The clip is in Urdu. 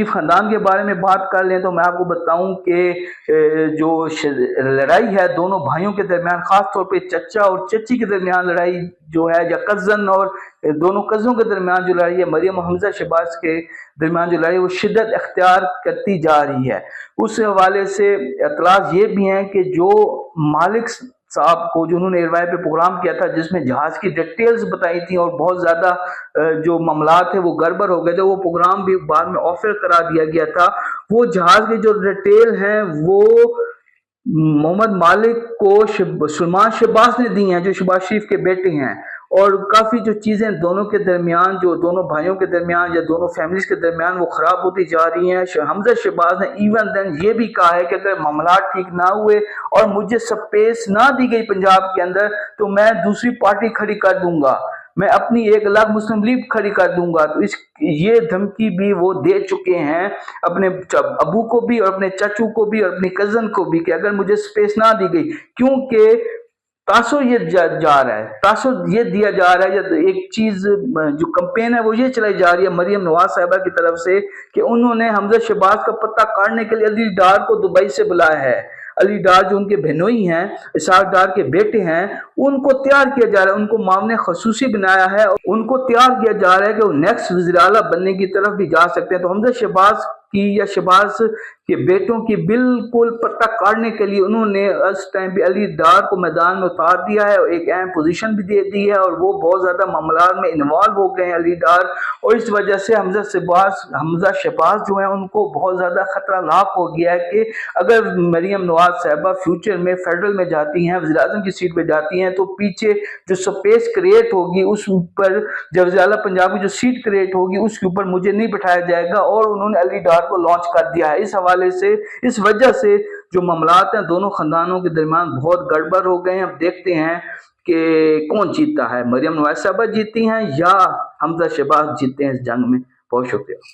شریف خاندان کے بارے میں بات کر لیں تو میں آپ کو بتاؤں کہ جو لڑائی ہے دونوں بھائیوں کے درمیان، خاص طور پہ چچا اور چچی کے درمیان لڑائی جو ہے، یا کزن اور دونوں کزنوں کے درمیان جو لڑائی ہے، مریم اور حمزہ شہباز کے درمیان جو لڑائی، وہ شدت اختیار کرتی جا رہی ہے۔ اس حوالے سے اطلاعات یہ بھی ہیں کہ جو مالک صاحب کو، جو انہوں نے ایئر پہ پروگرام کیا تھا جس میں جہاز کی ڈیٹیلز بتائی تھیں اور بہت زیادہ جو معاملات تھے وہ گڑبڑ ہو گئے تھے، وہ پروگرام بھی بعد میں آفر کرا دیا گیا تھا۔ وہ جہاز کی جو ڈیٹیل ہیں وہ محمد مالک کو سلمان شہباز نے دی ہیں، جو شہباز شریف کے بیٹے ہیں، اور کافی جو چیزیں دونوں کے درمیان، جو دونوں بھائیوں کے درمیان یا دونوں فیملیز کے درمیان، وہ خراب ہوتی جا رہی ہیں۔ حمزہ شہباز نے ایون دین یہ بھی کہا ہے کہ اگر معاملات ٹھیک نہ ہوئے اور مجھے سپیس نہ دی گئی پنجاب کے اندر تو میں دوسری پارٹی کھڑی کر دوں گا، میں اپنی ایک الگ مسلم لیگ کھڑی کر دوں گا۔ تو یہ دھمکی بھی وہ دے چکے ہیں اپنے ابو کو بھی اور اپنے چچو کو بھی اور اپنی کزن کو بھی، کہ اگر مجھے سپیس نہ دی گئی، کیونکہ تاثر یہ جا رہا ہے، تاثر یہ دیا جا رہا ہے، ایک چیز جو کمپین ہے وہ یہ چلائی جا رہی ہے مریم نواز صاحبہ کی طرف سے کہ انہوں نے حمزہ شہباز کا پتہ کاٹنے کے لیے علی ڈار کو دبئی سے بلایا ہے۔ علی ڈار جو ان کے بہنوئی ہیں، اسحاق ڈار کے بیٹے ہیں، ان کو تیار کیا جا رہا ہے، ان کو معاون خصوصی بنایا ہے، ان کو تیار کیا جا رہا ہے کہ وہ نیکسٹ وزیر اعلیٰ بننے کی طرف بھی جا سکتے ہیں۔ تو حمزہ شہباز کی یا شہباز کے بیٹوں کی بالکل پتہ کاٹنے کے لیے انہوں نے اس ٹائم بھی علی ڈار کو میدان میں اتار دیا ہے اور ایک اہم پوزیشن بھی دے دی ہے، اور وہ بہت زیادہ معاملات میں انوالو ہو گئے ہیں علی ڈار، اور اس وجہ سے حمزہ شہباز جو ہیں ان کو بہت زیادہ خطرہ لاحق ہو گیا ہے کہ اگر مریم نواز صاحبہ فیوچر میں فیڈرل میں جاتی ہیں، وزیر اعظم کی سیٹ پہ جاتی ہیں، تو پیچھے جو سپیس کریٹ ہوگی اس پر، جب وزیر اعلیٰ پنجاب کی جو سیٹ کریٹ ہوگی اس کے اوپر مجھے نہیں بٹھایا جائے گا، اور انہوں نے علی ڈار کو لانچ کر دیا ہے۔ اس حوالے سے، اس وجہ سے جو معاملات ہیں دونوں خاندانوں کے درمیان بہت گڑبڑ ہو گئے ہیں۔ اب دیکھتے ہیں کہ کون جیتا ہے، مریم نواز صاحبہ جیتی ہیں یا حمزہ شہباز جیتے ہیں اس جنگ میں۔ بہت شکریہ۔